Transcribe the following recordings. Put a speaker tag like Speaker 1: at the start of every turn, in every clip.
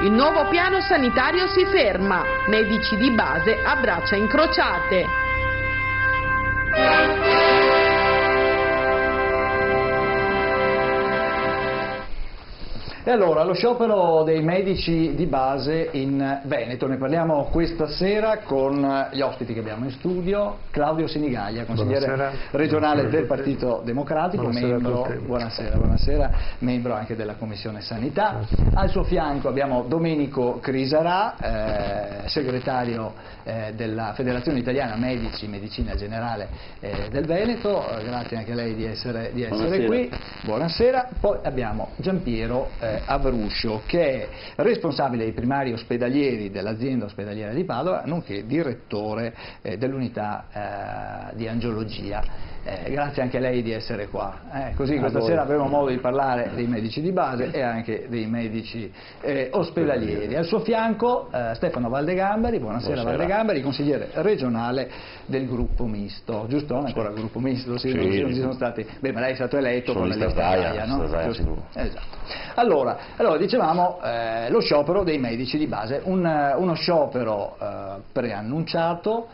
Speaker 1: Il nuovo piano sanitario si ferma, medici di base a braccia incrociate.
Speaker 2: E allora, lo sciopero dei medici di base in Veneto, ne parliamo questa sera con gli ospiti che abbiamo in studio. Claudio Sinigaglia, consigliere regionale del Partito Democratico, buonasera, membro anche della Commissione Sanità. Al suo fianco abbiamo Domenico Crisarà, segretario della Federazione Italiana Medici Medicina Generale del Veneto. Grazie anche a lei di essere qui. Buonasera. Poi abbiamo Giampiero Avruscio, che è responsabile dei primari ospedalieri dell'azienda ospedaliera di Padova, nonché direttore dell'unità di angiologia. Grazie anche a lei di essere qua. Così questa sera avremo modo di parlare dei medici di base e anche dei medici ospedalieri. Al suo fianco Stefano Valdegambari, buonasera Valdegambari, consigliere regionale del gruppo misto. Giusto? Ancora il gruppo misto? Sì, non ci sono stati. Beh, ma lei è stato eletto con la lista Gaia, no? Esatto. Allora, dicevamo lo sciopero dei medici di base, uno sciopero preannunciato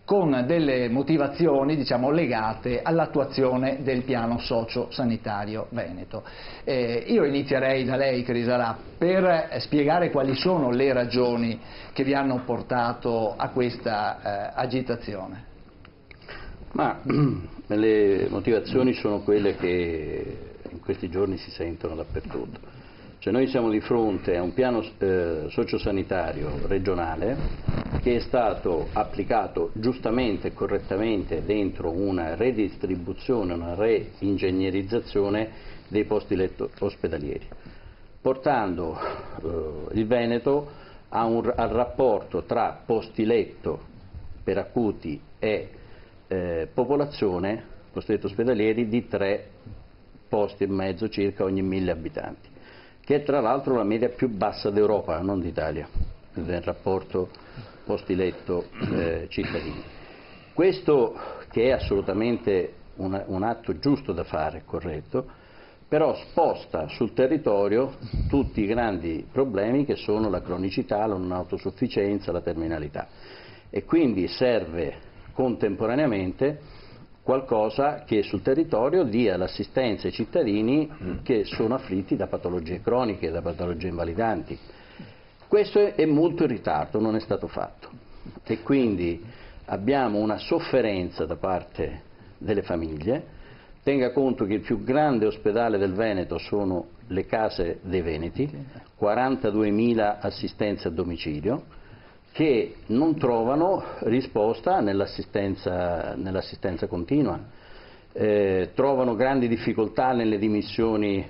Speaker 2: con delle motivazioni, diciamo, legate all'attuazione del piano socio-sanitario veneto. Io inizierei da lei, Crisarà, per spiegare quali sono le ragioni che vi hanno portato a questa agitazione.
Speaker 3: Ma le motivazioni sono quelle che in questi giorni si sentono dappertutto. Cioè noi siamo di fronte a un piano sociosanitario regionale che è stato applicato giustamente e correttamente dentro una redistribuzione, una reingegnerizzazione dei posti letto ospedalieri, portando il Veneto al rapporto tra posti letto per acuti e popolazione, posti letto ospedalieri, di 3 posti e mezzo circa ogni 1000 abitanti, che è tra l'altro la media più bassa d'Europa, non d'Italia, nel rapporto posti letto cittadini. Questo, che è assolutamente un atto giusto da fare, corretto, però sposta sul territorio tutti i grandi problemi che sono la cronicità, la non autosufficienza, la terminalità, e quindi serve contemporaneamente qualcosa che sul territorio dia l'assistenza ai cittadini che sono afflitti da patologie croniche, da patologie invalidanti. Questo è molto in ritardo, non è stato fatto, e quindi abbiamo una sofferenza da parte delle famiglie. Tenga conto che il più grande ospedale del Veneto sono le case dei veneti, 42.000 assistenze a domicilio, che non trovano risposta nell'assistenza continua, trovano grandi difficoltà nelle dimissioni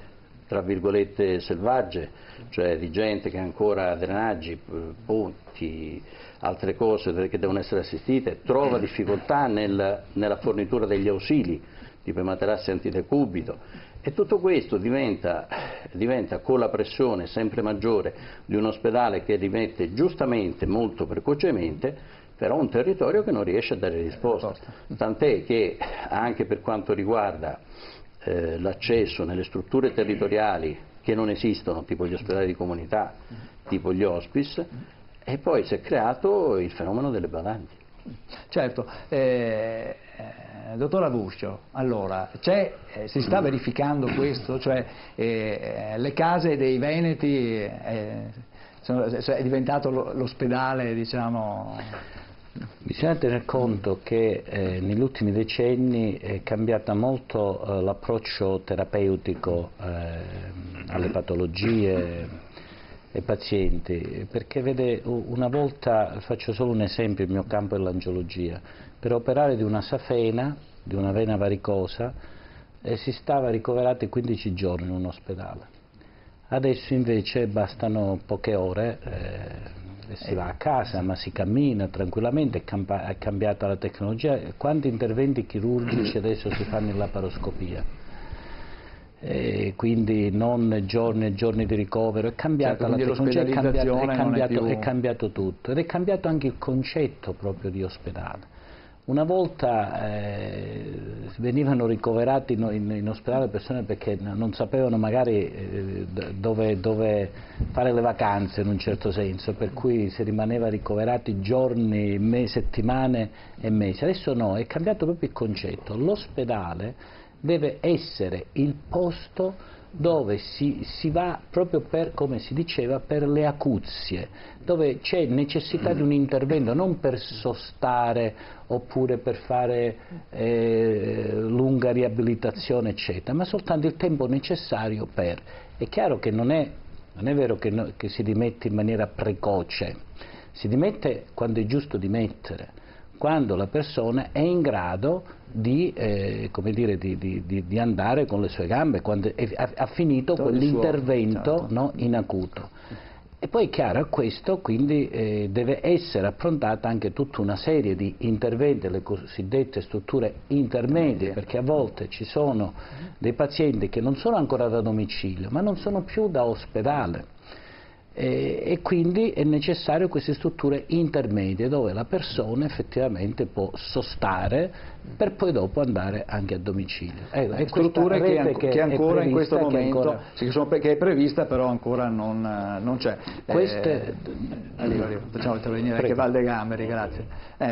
Speaker 3: tra virgolette selvagge, cioè di gente che ha ancora drenaggi, ponti, altre cose che devono essere assistite, trova difficoltà nella fornitura degli ausili, tipo i materassi antidecubito, e tutto questo diventa con la pressione sempre maggiore di un ospedale che rimette giustamente molto precocemente, però un territorio che non riesce a dare risposta, tant'è che anche per quanto riguarda l'accesso nelle strutture territoriali che non esistono, tipo gli ospedali di comunità, tipo gli hospice, e poi si è creato il fenomeno delle badanti.
Speaker 2: Certo, dottor Avruscio, allora si sta verificando questo, cioè le case dei veneti è diventato l'ospedale, diciamo.
Speaker 4: Bisogna tener conto che negli ultimi decenni è cambiato molto l'approccio terapeutico alle patologie ai pazienti, perché vede, una volta, faccio solo un esempio, il mio campo è l'angiologia, per operare di una safena, di una vena varicosa, si stava ricoverati 15 giorni in un ospedale. Adesso invece bastano poche ore, si va a casa, ma si cammina tranquillamente, è cambiata la tecnologia. Quanti interventi chirurgici adesso si fanno in laparoscopia? Quindi non giorni e giorni di ricovero, è cambiata la tecnologia, è cambiato tutto, ed è cambiato anche il concetto proprio di ospedale. Una volta venivano ricoverati in ospedale persone perché non sapevano magari dove fare le vacanze in un certo senso, per cui si rimaneva ricoverati giorni, settimane e mesi. Adesso no, è cambiato proprio il concetto. L'ospedale deve essere il posto dove si va proprio per, come si diceva, per le acuzie, dove c'è necessità di un intervento, non per sostare oppure per fare lunga riabilitazione eccetera, ma soltanto il tempo necessario per. È chiaro che non è vero che si dimette in maniera precoce, si dimette quando è giusto dimettere, quando la persona è in grado di andare con le sue gambe, quando ha finito quell'intervento, certo, no, in acuto. E poi è chiaro, a questo quindi deve essere affrontata anche tutta una serie di interventi, le cosiddette strutture intermedie, perché a volte ci sono dei pazienti che non sono ancora da domicilio, ma non sono più da ospedale. E quindi è necessario queste strutture intermedie dove la persona effettivamente può sostare per poi dopo andare anche a domicilio.
Speaker 2: Strutture che ancora in questo momento che è prevista però ancora non c'è. Arrivo. Facciamo intervenire anche Valdegamberi, grazie.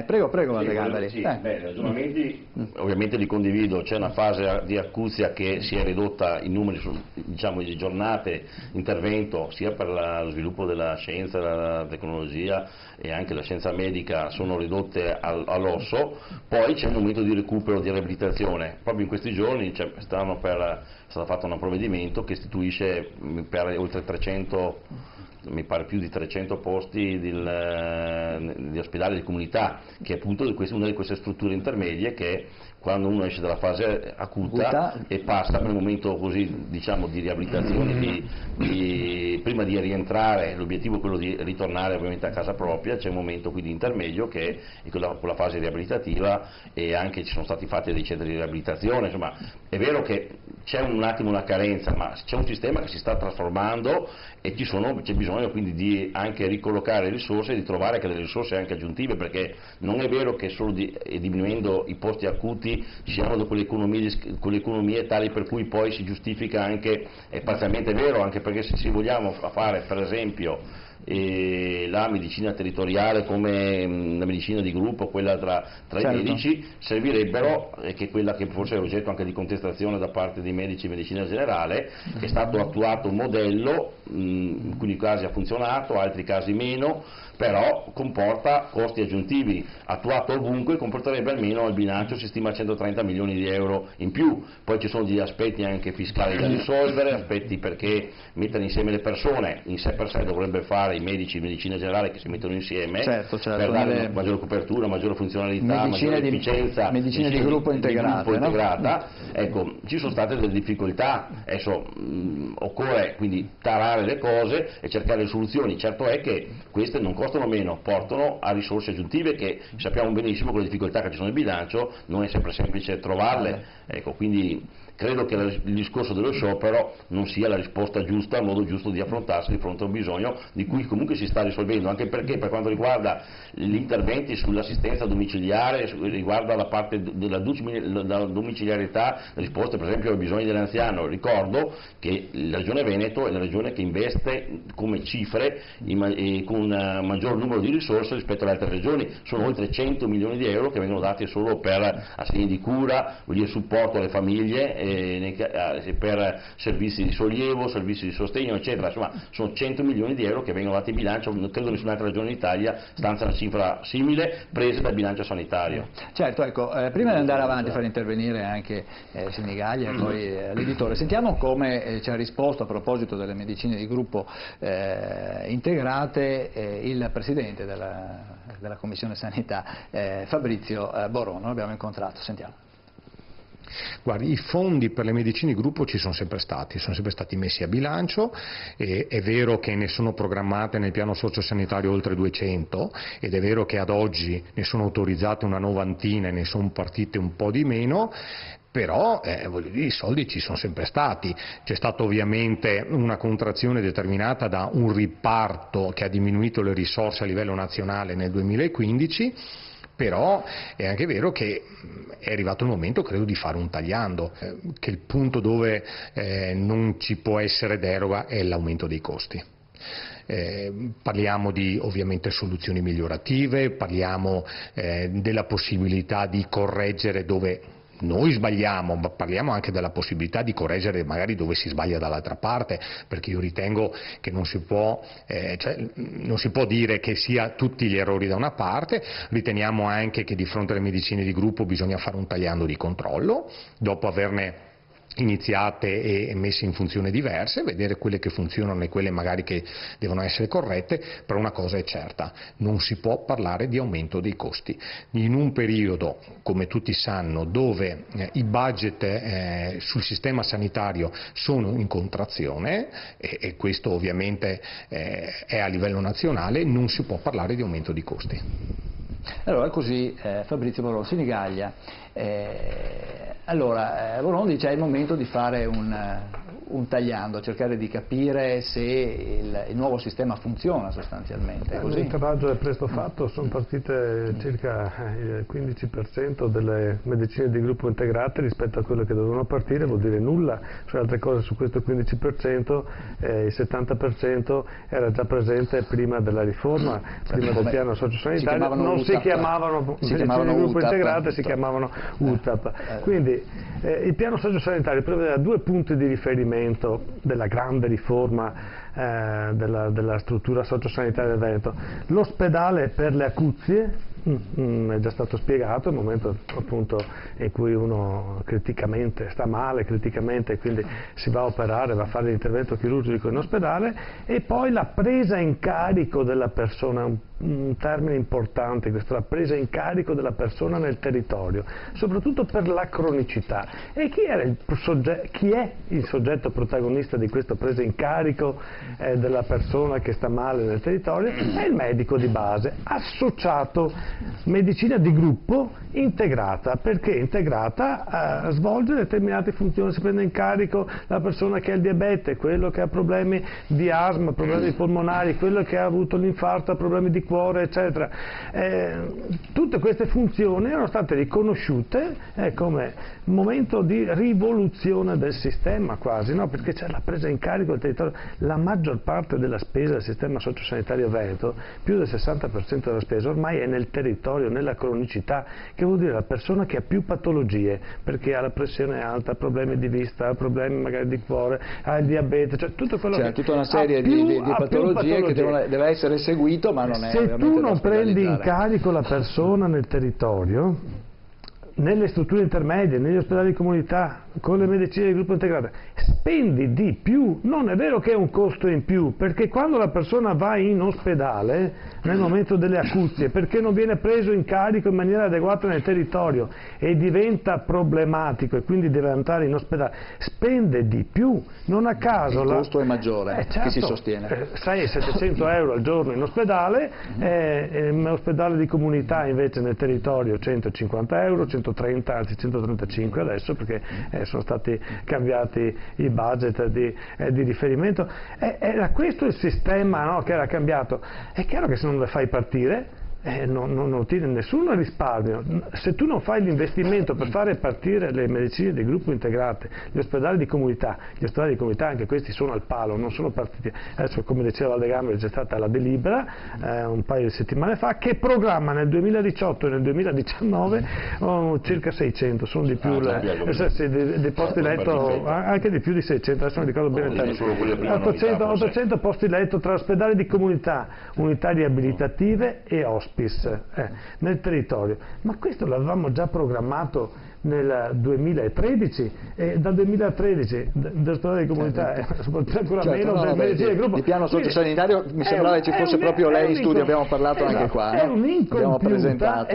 Speaker 2: Prego Valdegamberi.
Speaker 5: Sì, ragionamenti ovviamente li condivido, c'è una fase di acuzia che si è ridotta in numeri, diciamo, di giornate intervento sia per lo sviluppo della scienza, della tecnologia e anche la scienza medica sono ridotte all'osso, poi c'è un momento di recupero, di riabilitazione. Proprio in questi giorni è stato fatto un provvedimento che istituisce per oltre 300, mi pare più di 300 posti di ospedale di comunità, che è appunto una di queste strutture intermedie che quando uno esce dalla fase acuta e passa per un momento così, diciamo, di riabilitazione, prima di rientrare, l'obiettivo è quello di ritornare ovviamente a casa propria, c'è un momento quindi intermedio che è con la fase riabilitativa, e anche ci sono stati fatti dei centri di riabilitazione. Insomma, è vero che c'è un attimo una carenza, ma c'è un sistema che si sta trasformando e c'è bisogno quindi di anche ricollocare risorse e di trovare anche delle risorse anche aggiuntive, perché non è vero che solo diminuendo i posti acuti ci siano quelle economie tali per cui poi si giustifica anche, è parzialmente vero, anche perché se vogliamo fare per esempio la medicina territoriale come la medicina di gruppo, quella tra certo, i medici, servirebbero, che è quella che forse è oggetto anche di contestazione da parte dei medici di medicina generale, è stato attuato un modello, in alcuni casi ha funzionato, altri casi meno, però comporta costi aggiuntivi, attuato ovunque comporterebbe almeno al bilancio si stima 130 milioni di euro in più. Poi ci sono degli aspetti anche fiscali da risolvere, aspetti perché mettere insieme le persone, in sé per sé dovrebbe fare i medici di medicina generale che si mettono insieme, certo, per dare maggiore copertura, maggiore funzionalità, maggiore efficienza,
Speaker 2: medicina di gruppo integrata.
Speaker 5: Ecco, ci sono state delle difficoltà, adesso occorre quindi tarare le cose e cercare le soluzioni. Certo è che queste non costano meno, portano a risorse aggiuntive che sappiamo benissimo con le difficoltà che ci sono nel bilancio non è sempre semplice trovarle, ecco, quindi credo che il discorso dello sciopero non sia la risposta giusta, il modo giusto di affrontarsi di fronte a un bisogno di cui comunque si sta risolvendo, anche perché per quanto riguarda gli interventi sull'assistenza domiciliare, riguarda la parte della domiciliarità, risposte per esempio ai bisogni dell'anziano. Ricordo che la Regione Veneto è la regione che investe come cifre con un maggior numero di risorse rispetto alle altre regioni, sono oltre 100 milioni di euro che vengono dati solo per assegni di cura, vuol dire supporto alle famiglie, per servizi di sollievo, servizi di sostegno eccetera, insomma sono 100 milioni di euro che vengono dati in bilancio, non credo nessun'altra regione in Italia stanza una cifra simile presa dal bilancio sanitario.
Speaker 2: Certo, ecco, prima di andare avanti a far intervenire anche Sinigaglia e poi l'editore, sentiamo come ci ha risposto a proposito delle medicine di gruppo integrate il Presidente della Commissione Sanità, Fabrizio Borono, l'abbiamo incontrato, sentiamo.
Speaker 6: Guardi, i fondi per le medicine di gruppo ci sono sempre stati messi a bilancio, è vero che ne sono programmate nel piano sociosanitario oltre 200 ed è vero che ad oggi ne sono autorizzate una novantina e ne sono partite un po' di meno, però voglio dire, i soldi ci sono sempre stati, c'è stata ovviamente una contrazione determinata da un riparto che ha diminuito le risorse a livello nazionale nel 2015, Però è anche vero che è arrivato il momento, credo, di fare un tagliando, che il punto dove non ci può essere deroga è l'aumento dei costi. Parliamo di ovviamente soluzioni migliorative, parliamo della possibilità di correggere dove noi sbagliamo, ma parliamo anche della possibilità di correggere magari dove si sbaglia dall'altra parte, perché io ritengo che non si può dire che sia tutti gli errori da una parte. Riteniamo anche che di fronte alle medicine di gruppo bisogna fare un tagliando di controllo, dopo averne iniziate e messe in funzione diverse, vedere quelle che funzionano e quelle magari che devono essere corrette, però una cosa è certa: non si può parlare di aumento dei costi. In un periodo, come tutti sanno, dove i budget sul sistema sanitario sono in contrazione, e questo ovviamente è a livello nazionale, non si può parlare di aumento di costi.
Speaker 2: Allora, così Fabrizio Boron, Sinigaglia, Boron dice è il momento di fare un tagliando, cercare di capire se il nuovo sistema funziona sostanzialmente. Così.
Speaker 7: Il travaglio è presto fatto, sono partite circa il 15% delle medicine di gruppo integrate rispetto a quelle che dovevano partire, vuol dire nulla, su altre cose su questo 15%, il 70% era già presente prima della riforma, prima del piano sociosanitario, non si chiamavano medicine di gruppo integrate, si chiamavano UTAP. Quindi il piano sociosanitario prevedeva 2 punti di riferimento della grande riforma della struttura sociosanitaria del Veneto: l'ospedale per le acuzie, è già stato spiegato, il momento appunto in cui uno criticamente sta male, quindi si va a operare, va a fare l'intervento chirurgico in ospedale, e poi la presa in carico della persona, un termine importante questo, la presa in carico della persona nel territorio, soprattutto per la cronicità. E chi è il soggetto protagonista di questa presa in carico della persona che sta male nel territorio? È il medico di base, associato medicina di gruppo integrata, perché integrata svolge determinate funzioni, si prende in carico la persona che ha il diabete, quello che ha problemi di asma, problemi polmonari, quello che ha avuto l'infarto, ha problemi di cuore, eccetera. Tutte queste funzioni erano state riconosciute come momento di rivoluzione del sistema quasi, no? Perché c'è la presa in carico del territorio. La maggior parte della spesa del sistema sociosanitario veneto, più del 60% della spesa, ormai è nel territorio, nella cronicità, che vuol dire la persona che ha più patologie, perché ha la pressione alta, ha problemi di vista, ha problemi magari di cuore, ha il diabete, cioè tutto quello che
Speaker 2: tutta una serie di patologie che deve essere seguito, ma non è.
Speaker 7: Se tu non prendi in carico la persona nel territorio, nelle strutture intermedie, negli ospedali di comunità, con le medicine di gruppo integrate, spendi di più. Non è vero che è un costo in più, perché quando la persona va in ospedale nel momento delle acuzie, perché non viene preso in carico in maniera adeguata nel territorio e diventa problematico e quindi deve andare in ospedale, spende di più. Non a caso
Speaker 2: il costo è maggiore,
Speaker 7: certo,
Speaker 2: che si sostiene.
Speaker 7: 600-700 euro al giorno in ospedale, in ospedale di comunità invece nel territorio 150 euro, 130, anzi 135 adesso, perché sono stati cambiati i budget di riferimento. Era questo il sistema, no, che era cambiato. È chiaro che se non le fai partire non ottieni nessun risparmio. Se tu non fai l'investimento per fare partire le medicine di gruppo integrate, gli ospedali di comunità anche questi sono al palo, non sono partiti. Adesso, come diceva Valdegambero, c'è stata la delibera un paio di settimane fa che programma nel 2018 e nel 2019 circa 600, sono di più dei posti letto, anche di più di 600, adesso non ricordo bene il termine, 800 posti letto tra ospedali di comunità, unità riabilitative e ospiti nel territorio. Ma questo l'avevamo già programmato nel 2013, e dal 2013 dell'ospedale di comunità ancora meno del medicina di gruppo.
Speaker 2: Il piano sociosanitario mi sembrava che ci fosse proprio lei in studio, abbiamo parlato anche qua.
Speaker 7: È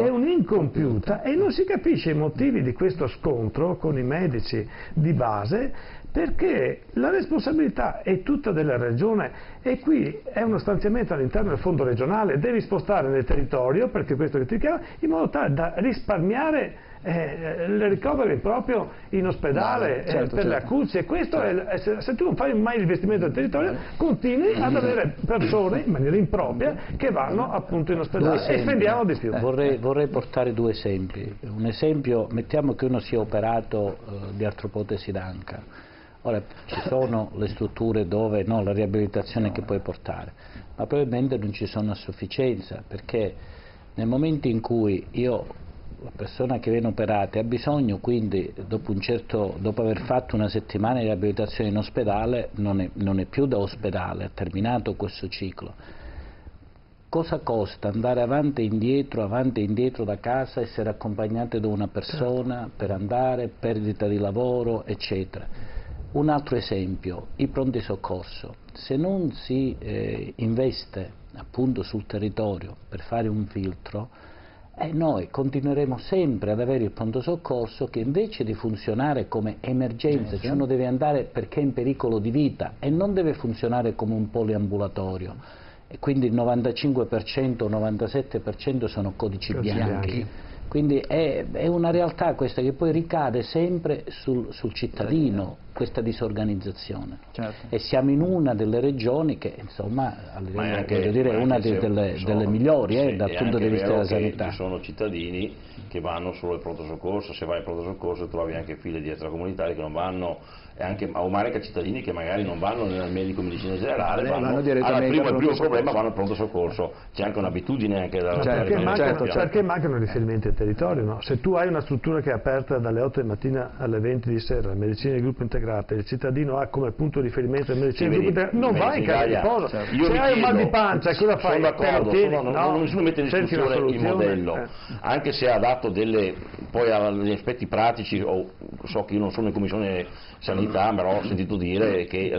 Speaker 7: un'incompiuta e non si capisce i motivi di questo scontro con i medici di base, perché la responsabilità è tutta della regione e qui è uno stanziamento all'interno del fondo regionale, devi spostare nel territorio, perché questo che ti chiama, in modo tale da risparmiare le ricoveri proprio in ospedale per le acuzie. Questo se tu non fai mai l'investimento del territorio, continui ad avere persone in maniera impropria che vanno appunto in ospedale e spendiamo di più.
Speaker 4: Vorrei portare due esempi. Un esempio, mettiamo che uno sia operato di artropotesi d'anca. Ora ci sono le strutture dove la riabilitazione che puoi portare, ma probabilmente non ci sono a sufficienza, perché nel momento in cui la persona che viene operata ha bisogno, quindi dopo aver fatto una settimana di riabilitazione in ospedale, non è più da ospedale, ha terminato questo ciclo. Cosa costa andare avanti e indietro da casa, essere accompagnati da una persona per andare, perdita di lavoro, eccetera. Un altro esempio, i pronti soccorso. Se non si investe appunto sul territorio per fare un filtro, noi continueremo sempre ad avere il pronto soccorso che invece di funzionare come emergenza, cioè uno deve andare perché è in pericolo di vita e non deve funzionare come un poliambulatorio. E quindi il 95% o 97% sono codici bianchi. Quindi è una realtà questa che poi ricade sempre sul cittadino, questa disorganizzazione. Certo. E siamo in una delle regioni che insomma è una delle migliori dal punto di vista della sanità.
Speaker 5: Ci sono cittadini che vanno solo al pronto soccorso, se vai al pronto soccorso trovi anche file di extracomunitari che non vanno, e anche a cittadini che magari non vanno nel medico medicina generale, vanno il primo problema vanno al pronto soccorso. C'è anche un'abitudine anche da
Speaker 7: perché mancano riferimenti al territorio, no? Se tu hai una struttura che è aperta dalle 8 di mattina alle 20 di sera, medicina di gruppo integrata, il cittadino ha come punto di riferimento la medicina di gruppo integrata, non vai in casa di riposo. Se hai un mal di pancia, cosa fai?
Speaker 5: Sono d'accordo, nessuno mette in discussione il modello, anche se ha dato poi agli aspetti pratici, so che io non sono in commissione sanità, però ho sentito dire che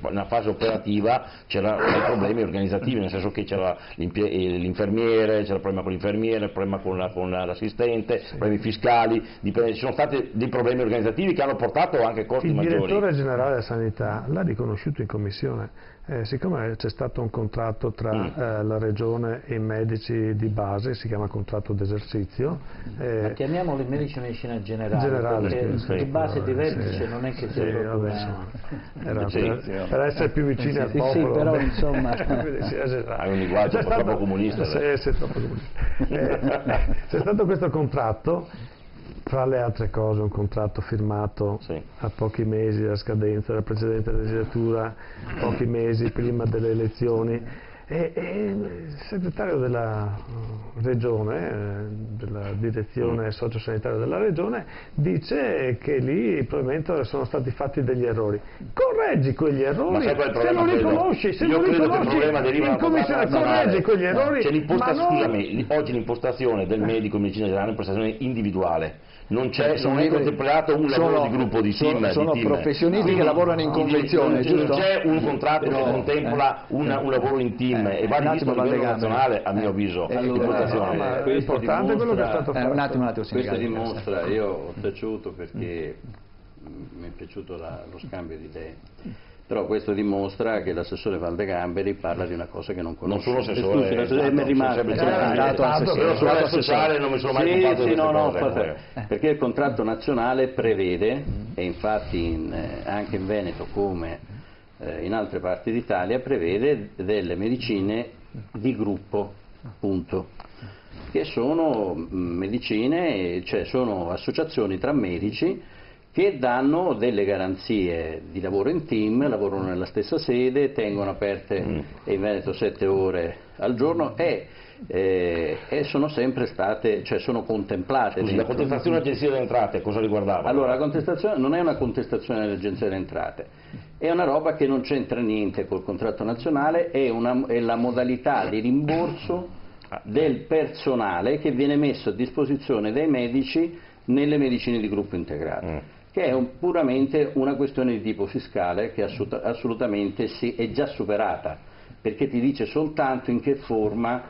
Speaker 5: nella fase operativa c'erano dei problemi organizzativi, nel senso che c'era l'infermiere, c'era il problema con l'infermiere, il problema con l'assistente, problemi fiscali, ci sono stati dei problemi organizzativi che hanno portato anche costi maggiori.
Speaker 7: Il direttore generale della sanità l'ha riconosciuto in commissione, siccome c'è stato un contratto tra la regione e i medici di base, si chiama contratto d'esercizio.
Speaker 4: Chiamiamoli medici di medicina generale, perché di base è diverso, cioè non è che sia
Speaker 7: per essere più vicini al popolo.
Speaker 4: Sì, però insomma
Speaker 5: hai un linguaggio troppo comunista.
Speaker 7: C'è stato questo contratto, fra le altre cose un contratto firmato a pochi mesi dalla scadenza della precedente legislatura, pochi mesi prima delle elezioni, e il segretario della regione, della direzione sociosanitaria della regione, dice che lì probabilmente sono stati fatti degli errori. Correggi quegli errori, se non li conosci, in commissione correggi quegli errori.
Speaker 5: Scusami, oggi l'impostazione del medico in medicina generale è un'impostazione individuale. Non è contemplato un lavoro di gruppo, di team.
Speaker 2: Sono professionisti che lavorano in convenzione,
Speaker 5: giusto? Non c'è un contratto che contempla un lavoro in team e va rivisto a livello nazionale, a mio avviso.
Speaker 7: È importante quello che è stato fatto.
Speaker 3: Un attimo, questo dimostra, io ho taciuto perché mi è piaciuto lo scambio di idee. Però questo dimostra che l'assessore Valdegamberi parla di una cosa che non conosce.
Speaker 5: Non sono assessore,
Speaker 3: mi è rimasto
Speaker 5: sociale, non mi sono mai occupato di
Speaker 3: cose. Perché il contratto nazionale prevede, e infatti anche in Veneto come in altre parti d'Italia, prevede delle medicine di gruppo, punto, che sono medicine, cioè sono associazioni tra medici che danno delle garanzie di lavoro in team, lavorano nella stessa sede, tengono aperte in Veneto 7 ore al giorno e sono sempre state, cioè sono contemplate.
Speaker 5: Scusi, la contestazione all'Agenzia delle Entrate cosa riguardava?
Speaker 3: Allora, la contestazione non è una contestazione all'Agenzia delle Entrate, è una roba che non c'entra niente col contratto nazionale, è la modalità di rimborso del personale che viene messo a disposizione dai medici nelle medicine di gruppo integrato. Che è puramente una questione di tipo fiscale che assolutamente è già superata, perché ti dice soltanto in che forma,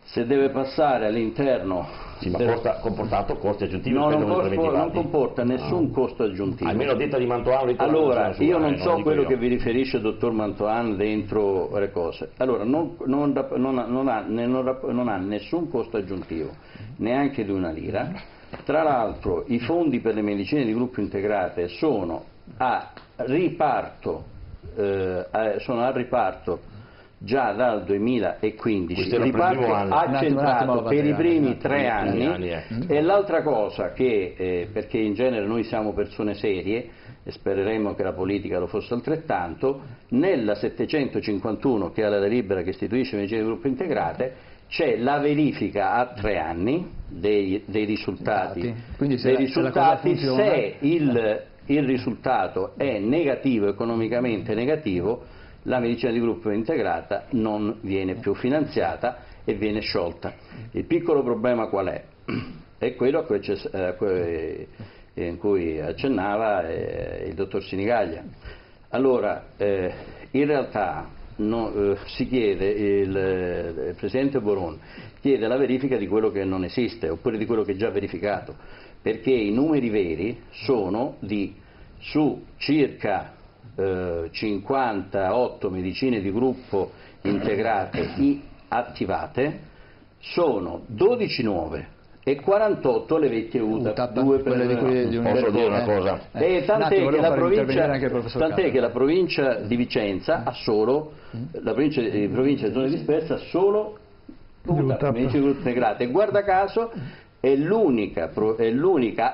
Speaker 3: se deve passare all'interno.
Speaker 5: Sì, ma ha comportato costi aggiuntivi?
Speaker 3: No, non comporta nessun costo aggiuntivo.
Speaker 5: Almeno detta di Mantoan.
Speaker 3: Allora, io non so quello che vi riferisce il dottor Mantoan dentro le cose. Allora, non ha nessun costo aggiuntivo, neanche di una lira. Tra l'altro i fondi per le medicine di gruppo integrate sono al riparto già dal 2015, il riparto accentrato per i primi 3 anni. E l'altra cosa che, perché in genere noi siamo persone serie e spereremmo che la politica lo fosse altrettanto, nella 751, che è la delibera che istituisce le medicine di gruppo integrate, c'è la verifica a 3 anni dei risultati.
Speaker 2: Quindi
Speaker 3: se il risultato è negativo, economicamente negativo, la medicina di gruppo integrata non viene più finanziata e viene sciolta. Il piccolo problema qual è? È quello in cui accennava il dottor Sinigaglia. Allora, in realtà si chiede, il Presidente Boron chiede la verifica di quello che non esiste, oppure di quello che è già verificato, perché i numeri veri sono su circa 58 medicine di gruppo integrate attivate, sono 12 nuove e 48 le vecchie UTAP,
Speaker 5: posso dire una cosa?
Speaker 3: Tant'è che la provincia di Vicenza ha solo, la provincia di zone disperse ha solo UTAP, medicine di gruppo integrate, e guarda caso è l'unica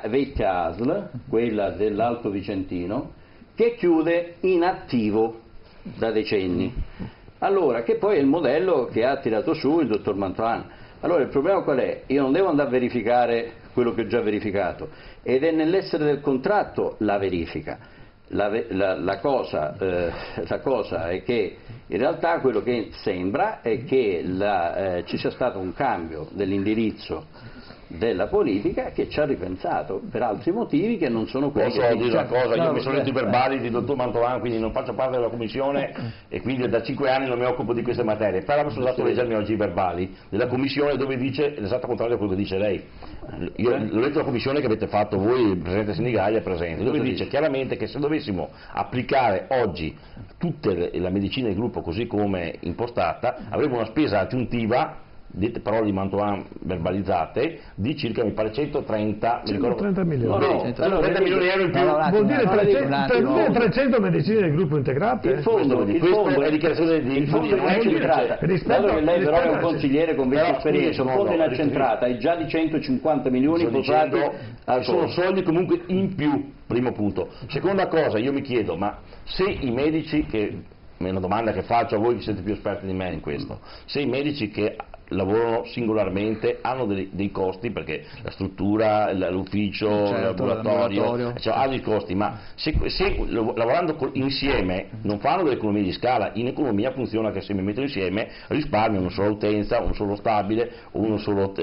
Speaker 3: vecchia ASL, quella dell'Alto Vicentino, che chiude in attivo da decenni. Allora, che poi è il modello che ha tirato su il dottor Mantoan. Allora il problema qual è? Io non devo andare a verificare quello che ho già verificato, ed è nell'essere del contratto la verifica. La cosa è che in realtà quello che sembra è che ci sia stato un cambio dell'indirizzo della politica che ci ha ripensato per altri motivi che non sono quelli.
Speaker 5: Posso dire una cosa? Io mi sono letto i verbali di dottor Mantoan, quindi non faccio parte della commissione e quindi da 5 anni non mi occupo di queste materie, però sono andato a leggermi oggi i verbali della commissione dove dice l'esatto contrario di quello che dice lei. Io l'ho letto la commissione che avete fatto voi, il Presidente Sinigaglia è presente, dove dice chiaramente che se dovessimo applicare oggi tutta la medicina di gruppo così come impostata, avremo una spesa aggiuntiva, dette parole di Mantoan verbalizzate, di circa, mi pare, 130 milioni. 30 milioni di euro in più.
Speaker 7: Vuol dire 300 medicine del gruppo integrato?
Speaker 3: Il fondo è dichiarazione di fondo inaccentrata. Dato che lei però è un consigliere con 20 esperienze, un fondo inaccentrata è già di 150 milioni posati.
Speaker 5: Sono soldi comunque in più, primo punto. Seconda cosa, io mi chiedo, ma se i medici che, è una domanda che faccio a voi che siete più esperti di me in questo, se i medici che lavorano singolarmente hanno dei costi, perché la struttura, l'ufficio, il laboratorio, cioè, ha dei costi, ma se lavorando insieme non fanno delle economie di scala. In economia funziona che se mi mettono insieme risparmio una sola utenza, uno solo stabile, uno solo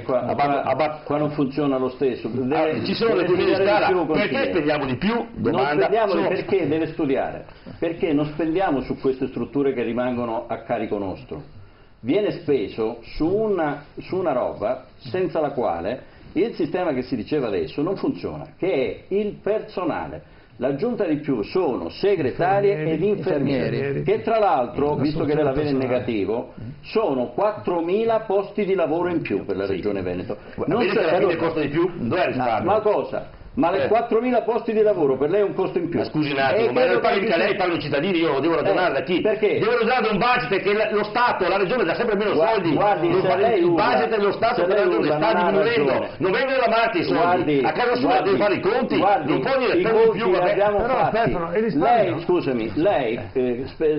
Speaker 3: qua non funziona lo stesso.
Speaker 5: Ci sono le economie di scala, perché spendiamo di più?
Speaker 3: Domanda. Non spendiamo perché deve studiare, perché non spendiamo su queste strutture che rimangono a carico nostro. Viene speso su una roba senza la quale il sistema che si diceva adesso non funziona, che è il personale. L'aggiunta di più sono segretarie ed infermieri, che tra l'altro, visto che lei la vede in negativo, sono 4.000 posti di lavoro in più per la Regione Veneto.
Speaker 5: Non c'è costo di più? Dov'è il risparmio?
Speaker 3: Ma cosa? Ma le 4.000 posti di lavoro per lei è un costo in più.
Speaker 5: Ma scusi un attimo, ma lei pagano i cittadini, io lo devo ragionare da chi?
Speaker 3: Perché?
Speaker 5: Devo ragionare da un budget che lo Stato, la Regione dà sempre meno soldi.
Speaker 3: Guardi,
Speaker 5: il budget dello Stato per la Regione sta diminuendo. Non vengono da Marti i soldi, a casa sua deve fare i conti. Non può dire per più,
Speaker 3: lei, scusami, lei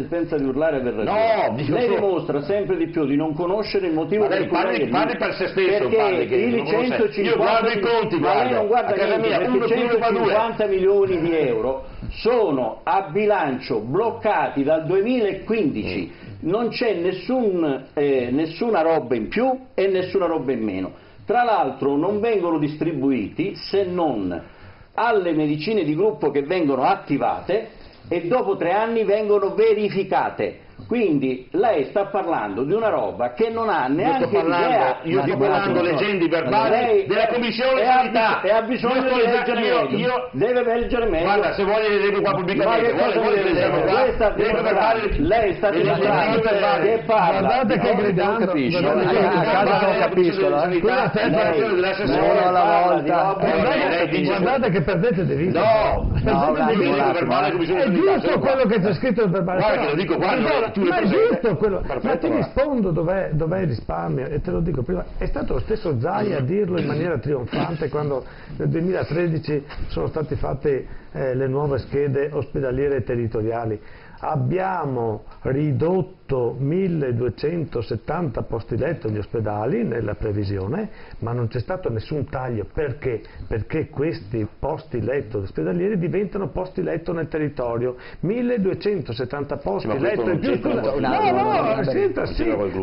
Speaker 3: pensa di urlare per ragione.
Speaker 5: No,
Speaker 3: lei dimostra sempre di più di non conoscere il motivo per cui
Speaker 5: parli per se stesso,
Speaker 3: perché i 150
Speaker 5: io guardo i conti,
Speaker 3: ma lei non guarda
Speaker 5: a casa mia
Speaker 3: 150 milioni di euro sono a bilancio bloccati dal 2015, non c'è nessuna roba in più e nessuna roba in meno. Tra l'altro non vengono distribuiti se non alle medicine di gruppo che vengono attivate e dopo 3 anni vengono verificate. Quindi lei sta parlando di una roba che non ha neanche idea.
Speaker 5: Io sto parlando leggende verbali della Commissione Sanità.
Speaker 3: E ha bisogno di leggere meglio. Deve leggere meglio.
Speaker 5: Guarda, se vuole le leggo qua pubblicamente.
Speaker 3: Lei sta dimostrando che parla.
Speaker 7: Guardate che gridando.
Speaker 2: A casa non capiscono. Uno alla volta.
Speaker 7: Guardate che perdete di vista. È giusto quello che c'è scritto nel verbale.
Speaker 5: Guarda che lo dico qua.
Speaker 7: Ma è giusto quello, ma ti rispondo dov'è il risparmio, e te lo dico prima, è stato lo stesso Zai a dirlo in maniera trionfante quando nel 2013 sono state fatte le nuove schede ospedaliere territoriali. Abbiamo ridotto 1270 posti letto negli ospedali nella previsione, ma non c'è stato nessun taglio. Perché? Perché questi posti letto ospedalieri diventano posti letto nel territorio. 1270 posti letto in più.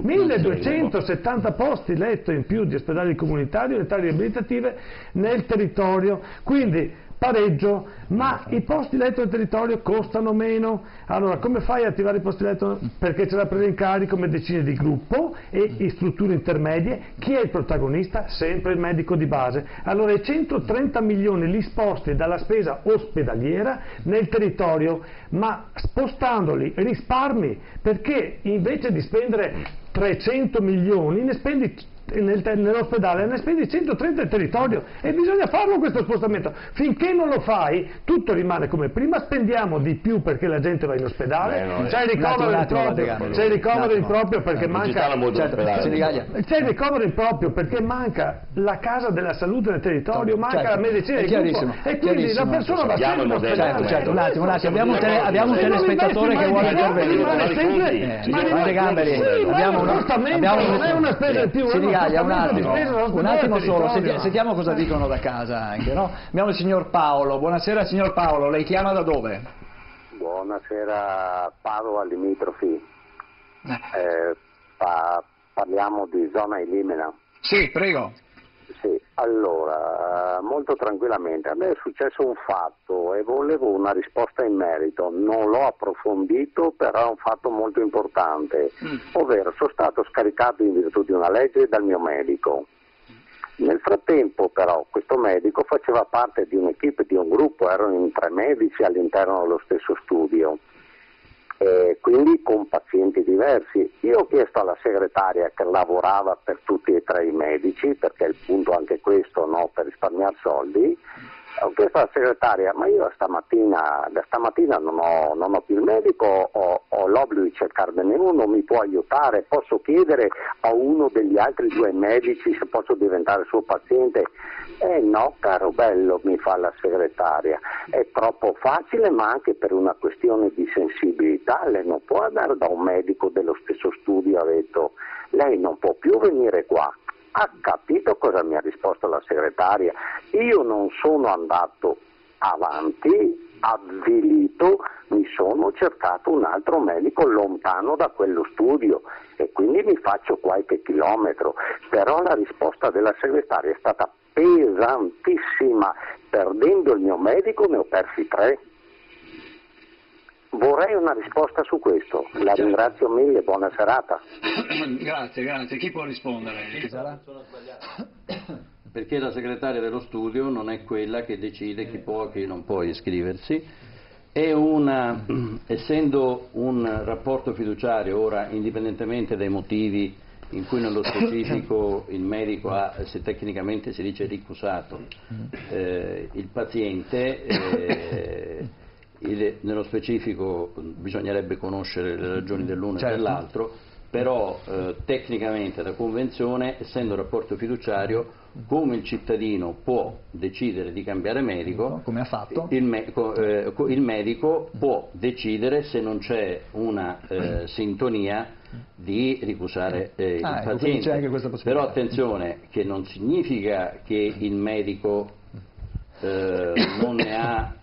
Speaker 7: 1270 posti letto in più di ospedali comunitari, unità riabilitative nel territorio. Quindi pareggio, ma i posti letto del territorio costano meno. Allora, come fai a attivare i posti letto? Perché c'è la presa in carico medicine di gruppo e strutture intermedie. Chi è il protagonista? Sempre il medico di base. Allora, i 130 milioni li sposti dalla spesa ospedaliera nel territorio, ma spostandoli risparmi, perché invece di spendere 300 milioni ne spendi nell'ospedale, ne spendi 130 nel territorio, e bisogna farlo questo spostamento. Finché non lo fai tutto rimane come prima, spendiamo di più perché la gente va in ospedale, c'è il ricovero improprio perché manca, c'è il ricovero improprio perché manca la casa della salute nel territorio, manca la medicina di gruppo, e quindi la persona va sempre in ospedale.
Speaker 2: Certo, un attimo, abbiamo un telespettatore che vuole intervenire.
Speaker 7: Non è una spesa in più.
Speaker 2: Un attimo solo, sentiamo cosa dicono da casa anche, no? Abbiamo il signor Paolo. Buonasera signor Paolo, lei chiama da dove?
Speaker 8: Buonasera, Padova limitrofi. Parliamo di zona Ilimena.
Speaker 2: Sì, prego.
Speaker 8: Sì, allora, molto tranquillamente, a me è successo un fatto e volevo una risposta in merito, non l'ho approfondito, però è un fatto molto importante, ovvero sono stato scaricato in virtù di una legge dal mio medico. Nel frattempo però questo medico faceva parte di un'equipe, di un gruppo, erano in 3 medici all'interno dello stesso studio. Quindi con pazienti diversi. Io ho chiesto alla segretaria che lavorava per tutti e 3 i medici, perché è il punto anche questo, no, per risparmiare soldi. Ho chiesto alla segretaria, ma io da stamattina non ho più il medico, ho l'obbligo di cercarmene uno, mi può aiutare, posso chiedere a uno degli altri 2 medici se posso diventare suo paziente? No, caro bello, mi fa la segretaria, è troppo facile, ma anche per una questione di sensibilità, lei non può andare da un medico dello stesso studio, ha detto, lei non può più venire qua. Ha capito cosa mi ha risposto la segretaria? Io non sono andato avanti, avvilito, mi sono cercato un altro medico lontano da quello studio e quindi mi faccio qualche chilometro, però la risposta della segretaria è stata pesantissima, perdendo il mio medico ne ho persi 3. Vorrei una risposta su questo, la ringrazio mille, buona serata.
Speaker 2: Grazie, chi può rispondere?
Speaker 3: Perché la segretaria dello studio non è quella che decide chi può e chi non può iscriversi, essendo un rapporto fiduciario, ora indipendentemente dai motivi in cui nello specifico il medico ha, se tecnicamente si dice ricusato, il paziente, nello specifico bisognerebbe conoscere le ragioni dell'uno e dell'altro, però tecnicamente da convenzione, essendo un rapporto fiduciario, come il cittadino può decidere di cambiare medico,
Speaker 2: come ha fatto,
Speaker 3: il medico può decidere, se non c'è una sintonia, di ricusare il paziente.
Speaker 2: C'è anche questa possibilità.
Speaker 3: Però attenzione, che non significa che il medico non ne ha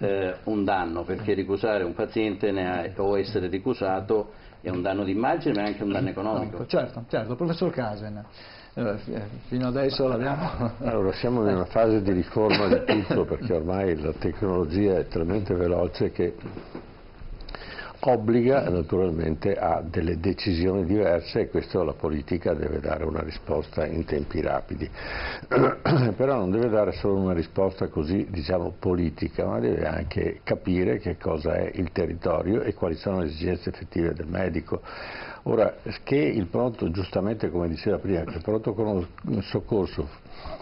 Speaker 3: un danno, perché ricusare un paziente o essere ricusato è un danno d'immagine, ma è anche un danno economico.
Speaker 2: Certo, professor Casen, fino adesso l'abbiamo...
Speaker 9: Allora, siamo in una fase di riforma di tutto, perché ormai la tecnologia è talmente veloce che obbliga naturalmente a delle decisioni diverse, e questo la politica deve dare una risposta in tempi rapidi. Però non deve dare solo una risposta così, diciamo, politica, ma deve anche capire che cosa è il territorio e quali sono le esigenze effettive del medico. Ora, che il pronto, giustamente come diceva prima, che il pronto soccorso,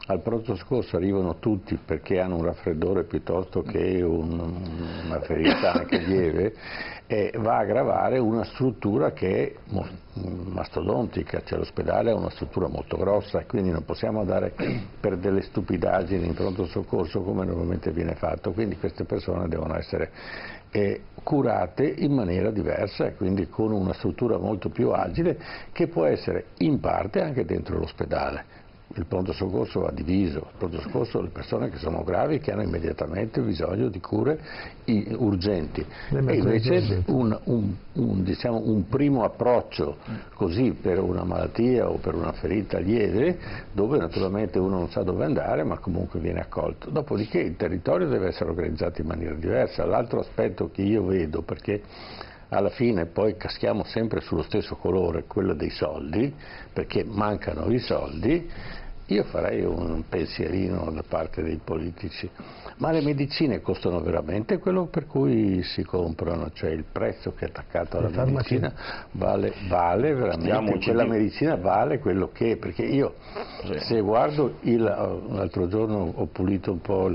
Speaker 9: al pronto soccorso arrivano tutti perché hanno un raffreddore piuttosto che una ferita anche lieve, va a aggravare una struttura che è mastodontica, cioè l'ospedale è una struttura molto grossa, e quindi non possiamo andare per delle stupidaggini in pronto soccorso come normalmente viene fatto, quindi queste persone devono essere curate in maniera diversa, e quindi con una struttura molto più agile, che può essere in parte anche dentro l'ospedale. Il pronto soccorso va diviso, il pronto soccorso le persone che sono gravi, che hanno immediatamente bisogno di cure urgenti, e invece diciamo, un primo approccio così per una malattia o per una ferita lieve, dove naturalmente uno non sa dove andare ma comunque viene accolto. Dopodiché il territorio deve essere organizzato in maniera diversa. L'altro aspetto che io vedo, perché alla fine poi caschiamo sempre sullo stesso colore, quello dei soldi, perché mancano i soldi, io farei un pensierino da parte dei politici. Ma le medicine costano veramente quello per cui si comprano? Cioè il prezzo che è attaccato alla medicina vale veramente, quella medicina vale quello che è? Perché io, se guardo l'altro giorno ho pulito un po'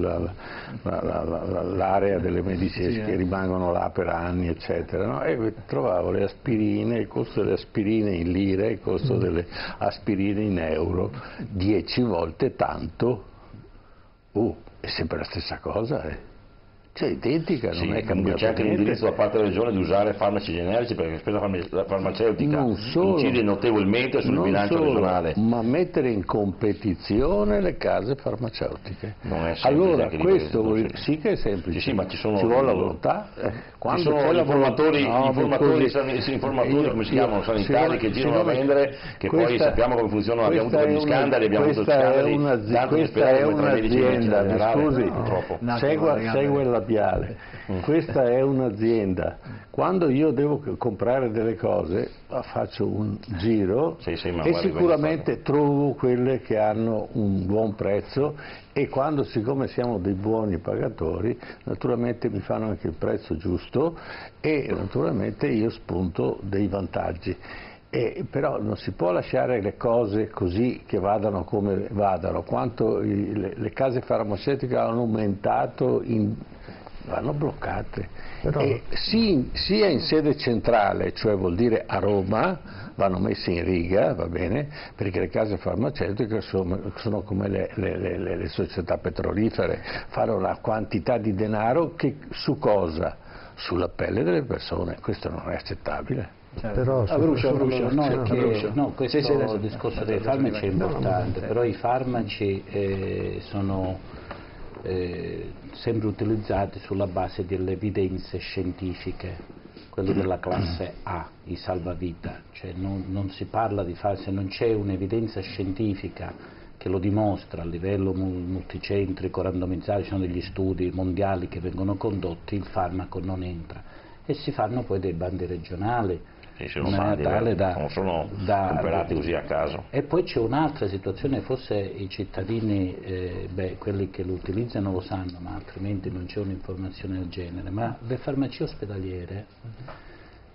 Speaker 9: l'area delle medicine che rimangono là per anni, eccetera, no? E trovavo le aspirine, il costo delle aspirine in lire, il costo delle aspirine in euro, 10 volte tanto. È sempre la stessa cosa, Cioè identica, non è cambiato.
Speaker 5: C'è anche l'indirizzo da parte della regione di usare farmaci generici, perché la farmaceutica incide notevolmente sul bilancio regionale.
Speaker 9: Ma mettere in competizione le case farmaceutiche.
Speaker 5: Non è semplice.
Speaker 9: Allora questo sì che è semplice,
Speaker 5: sì, ma ci
Speaker 9: vuole la volontà.
Speaker 5: Ci sono gli informatori come si chiamano, sanitari, che girano a vendere, che poi sappiamo come funzionano, abbiamo avuto degli scandali, abbiamo avuto scandali. Questa è un'azienda, scusi, segua il labiale. Questa è un'azienda. Quando io devo comprare delle cose faccio un giro e sicuramente trovo quelle che hanno un buon prezzo, e quando, siccome siamo dei buoni pagatori, naturalmente mi fanno anche il prezzo giusto, e naturalmente io spunto dei vantaggi. Però non si può lasciare le cose così che vadano come vadano. Quanto le case farmaceutiche hanno aumentato, vanno bloccate. Sia in sede centrale, cioè vuol dire a Roma, vanno messe in riga, va bene, perché le case farmaceutiche sono come le società petrolifere, fanno una quantità di denaro che su cosa? Sulla pelle delle persone. Questo non è accettabile.
Speaker 7: Però
Speaker 4: questo discorso dei farmaci è importante, però i farmaci sono sempre utilizzati sulla base delle evidenze scientifiche, quelli della classe A, i salvavita, cioè non si parla di se non c'è un'evidenza scientifica che lo dimostra a livello multicentrico, randomizzato, ci sono degli studi mondiali che vengono condotti, il farmaco non entra, e si fanno poi dei bandi regionali.
Speaker 5: Non sono comprati così a caso.
Speaker 4: E poi c'è un'altra situazione, forse i cittadini, quelli che lo utilizzano lo sanno, ma altrimenti non c'è un'informazione del genere, ma le farmacie ospedaliere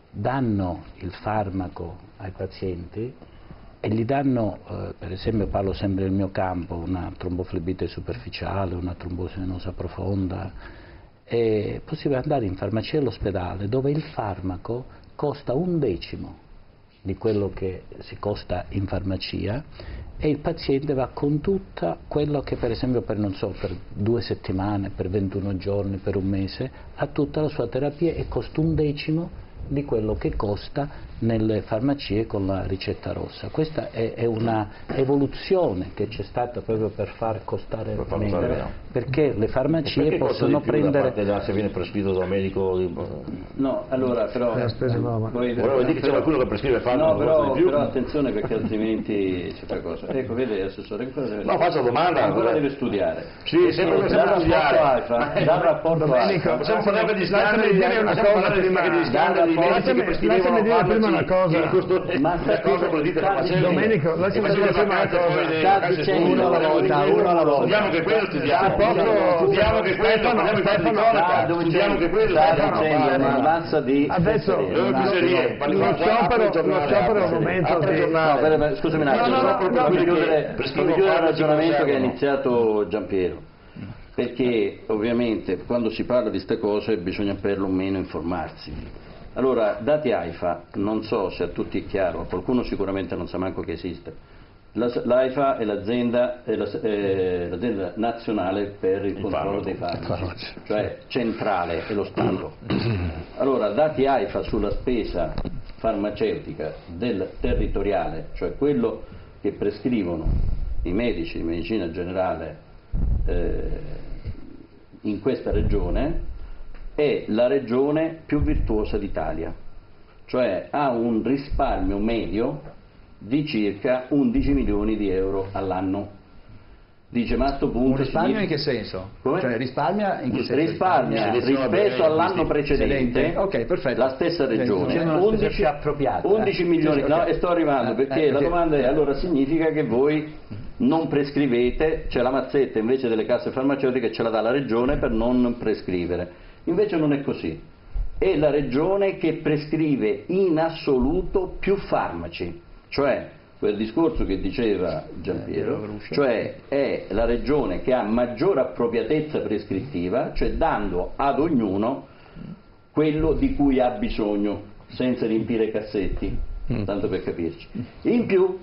Speaker 4: danno il farmaco ai pazienti e gli danno, per esempio parlo sempre del mio campo, una tromboflebite superficiale, una trombosi venosa profonda, è possibile andare in farmacia all'ospedale dove il farmaco costa 1/10 di quello che si costa in farmacia, e il paziente va con tutto quello che per esempio per 2 settimane, per 21 giorni, per un mese, ha tutta la sua terapia e costa 1/10 di quello che costa nelle farmacie con la ricetta rossa. Questa è una evoluzione che c'è stata proprio per far costare meno, perché le farmacie possono prendere
Speaker 5: se viene prescritto da un medico
Speaker 4: no, allora però
Speaker 5: volevo dire che c'è qualcuno che prescrive farmaco di più.
Speaker 3: Però attenzione, perché altrimenti c'è qualcosa. Ecco, vede assessore,
Speaker 5: faccio domanda,
Speaker 3: ancora deve studiare.
Speaker 5: Sì, sempre studiare.
Speaker 3: Dal rapporto
Speaker 5: possiamo parlare di scandali, medici che prescrivevano
Speaker 7: prima una cosa.
Speaker 5: Domenico,
Speaker 7: lasciami dire prima una cosa.
Speaker 2: Uno alla volta.
Speaker 5: Studiamo che quello, studiamo che quello, studiamo che quello.
Speaker 3: Un'avanza di
Speaker 7: adesso lo sciopero è un momento.
Speaker 3: Scusami un attimo, per chiudere il ragionamento che ha iniziato Giampiero, perché ovviamente quando si parla di queste cose bisogna per lo meno informarsi. Allora, dati AIFA, non so se a tutti è chiaro, qualcuno sicuramente non sa manco che esiste. L'AIFA è l'azienda nazionale per il controllo dei farmaci, cioè centrale, è lo Stato. Allora, dati AIFA sulla spesa farmaceutica del territoriale, cioè quello che prescrivono i medici di medicina generale in questa regione, è la regione più virtuosa d'Italia, cioè ha un risparmio medio di circa 11 milioni di euro all'anno. Dice, ma a sto punto...
Speaker 2: Un risparmio in che senso?
Speaker 3: Come?
Speaker 2: Cioè risparmia in che senso?
Speaker 3: Risparmia rispetto all'anno precedente,
Speaker 2: okay, perfetto.
Speaker 3: La stessa regione, 11 milioni, no, e sto arrivando, perché la domanda è, allora significa che voi non prescrivete, c'è la mazzetta invece delle casse farmaceutiche ce la dà la regione per non prescrivere. Invece non è così, è la regione che prescrive in assoluto più farmaci, cioè quel discorso che diceva Giampiero, cioè è la regione che ha maggior appropriatezza prescrittiva, cioè dando ad ognuno quello di cui ha bisogno, senza riempire i cassetti, tanto per capirci. In più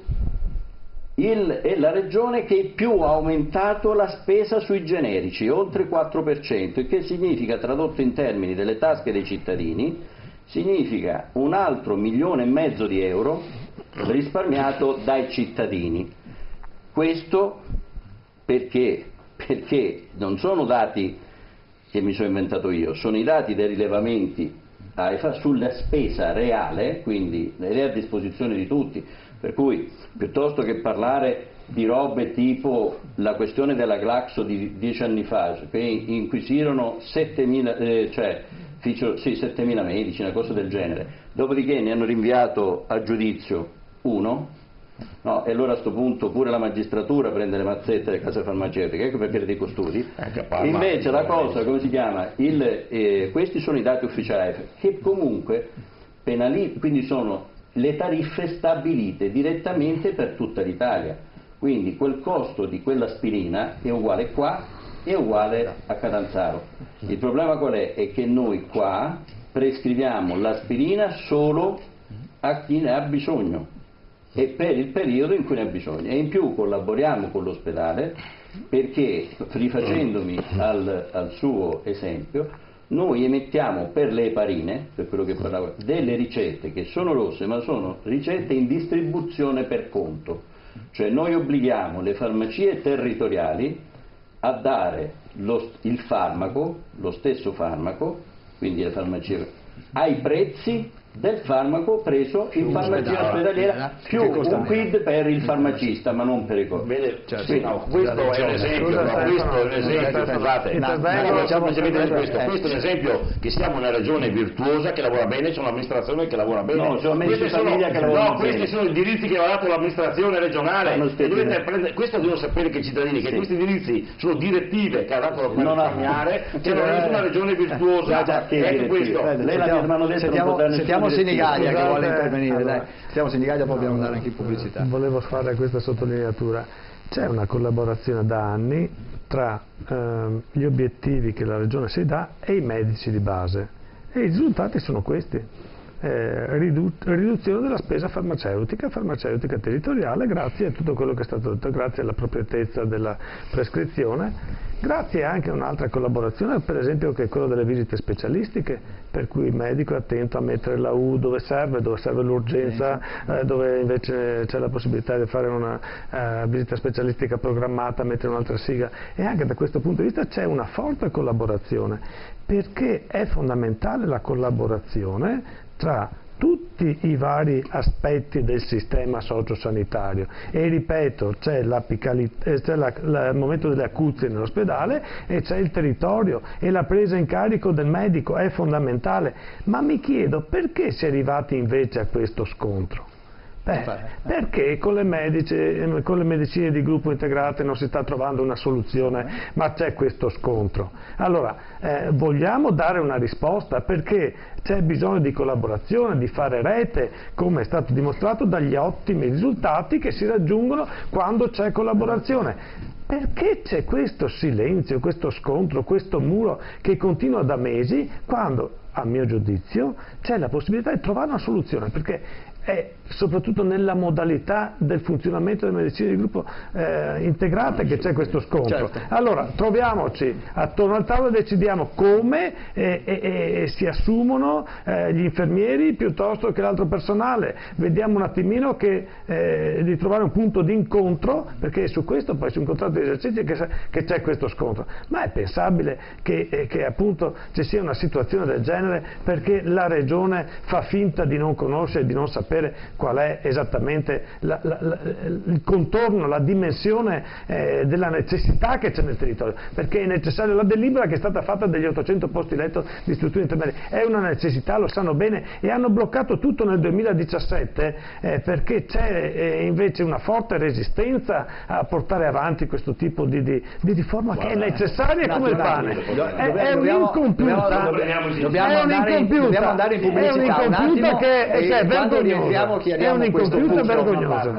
Speaker 3: è la regione che più ha aumentato la spesa sui generici, oltre il 4%, il che significa, tradotto in termini delle tasche dei cittadini, significa un altro 1,5 milioni di euro risparmiato dai cittadini. Questo perché non sono dati che mi sono inventato io, sono i dati dei rilevamenti AIFA sulla spesa reale, quindi è a disposizione di tutti, per cui piuttosto che parlare di robe tipo la questione della Glaxo di 10 anni fa, che inquisirono 7.000 medici, una cosa del genere, dopodiché ne hanno rinviato a giudizio uno, no, e allora a questo punto pure la magistratura prende le mazzette delle case farmaceutiche, ecco perché dei costudi. Invece la cosa, come si chiama? Questi sono i dati ufficiali, che comunque quindi sono le tariffe stabilite direttamente per tutta l'Italia, quindi quel costo di quell'aspirina è uguale qua, è uguale a Catanzaro. Il problema qual è? È che noi qua prescriviamo l'aspirina solo a chi ne ha bisogno e per il periodo in cui ne ha bisogno, e in più collaboriamo con l'ospedale perché, rifacendomi al suo esempio, noi emettiamo per le eparine, per quello che parlavo, delle ricette che sono rosse, ma sono ricette in distribuzione per conto, cioè noi obblighiamo le farmacie territoriali a dare il farmaco, lo stesso farmaco, quindi le farmacie, ai prezzi del farmaco preso in farmacia ospedaliera, più un quid per il farmacista, ma non per i costi.
Speaker 5: Questo è un esempio, scusate, questo è un esempio che siamo una regione virtuosa che lavora bene, c'è un'amministrazione che lavora bene.
Speaker 3: No, c'è una famiglia che lavora bene.
Speaker 5: Questi sono i diritti che ha dato l'amministrazione regionale. Questo devono sapere che i cittadini, che questi diritti sono direttive che ha dato la risparmiare, che non è una regione virtuosa. Ecco questo.
Speaker 3: Lei l'hanno detto,
Speaker 2: sentiamo Senigallia che vuole intervenire, dai. Sentiamo Senigallia, poi dobbiamo andare anche in pubblicità.
Speaker 7: Volevo fare questa sottolineatura. C'è una collaborazione da anni tra gli obiettivi che la regione si dà e i medici di base, e i risultati sono questi. Riduzione della spesa farmaceutica territoriale, grazie a tutto quello che è stato detto, grazie alla appropriatezza della prescrizione, grazie anche a un'altra collaborazione, per esempio, che è quella delle visite specialistiche, per cui il medico è attento a mettere la U dove serve l'urgenza, dove invece c'è la possibilità di fare una visita specialistica programmata, mettere un'altra siga, e anche da questo punto di vista c'è una forte collaborazione, perché è fondamentale la collaborazione tra tutti tutti i vari aspetti del sistema sociosanitario e ripeto, c'è il momento delle acuzie nell'ospedale e c'è il territorio e la presa in carico del medico è fondamentale, ma mi chiedo perché si è arrivati invece a questo scontro? Perché con le medicine di gruppo integrate non si sta trovando una soluzione, ma c'è questo scontro. Allora, vogliamo dare una risposta perché c'è bisogno di collaborazione, di fare rete, come è stato dimostrato dagli ottimi risultati che si raggiungono quando c'è collaborazione. Perché c'è questo silenzio, questo scontro, questo muro che continua da mesi, quando, a mio giudizio, c'è la possibilità di trovare una soluzione? Perché è soprattutto nella modalità del funzionamento delle medicine di gruppo integrate che c'è questo scontro.
Speaker 2: Certo.
Speaker 7: Allora troviamoci attorno al tavolo e decidiamo come e si assumono gli infermieri piuttosto che l'altro personale, vediamo un attimino di trovare un punto di incontro, perché su questo poi su un contratto di esercizio che c'è questo scontro. Ma è pensabile che appunto ci sia una situazione del genere perché la regione fa finta di non conoscere, di non sapere qual è esattamente il contorno, la dimensione della necessità che c'è nel territorio, perché è necessario la delibera che è stata fatta degli 800 posti letto di strutture intermedie, è una necessità, lo sanno bene, e hanno bloccato tutto nel 2017 perché c'è invece una forte resistenza a portare avanti questo tipo di riforma. Guarda, che è necessaria come il pane, è un'incompiuta,
Speaker 2: dobbiamo andare in pubblicità un attimo
Speaker 7: che è vergognoso.
Speaker 2: Chiariamo questo punto
Speaker 7: vergognoso.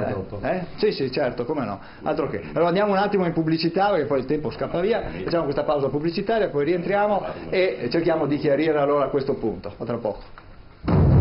Speaker 2: Sì, certo, come no, altro che. Allora andiamo un attimo in pubblicità perché poi il tempo scappa via, facciamo questa pausa pubblicitaria, poi rientriamo e cerchiamo di chiarire allora questo punto. A tra poco.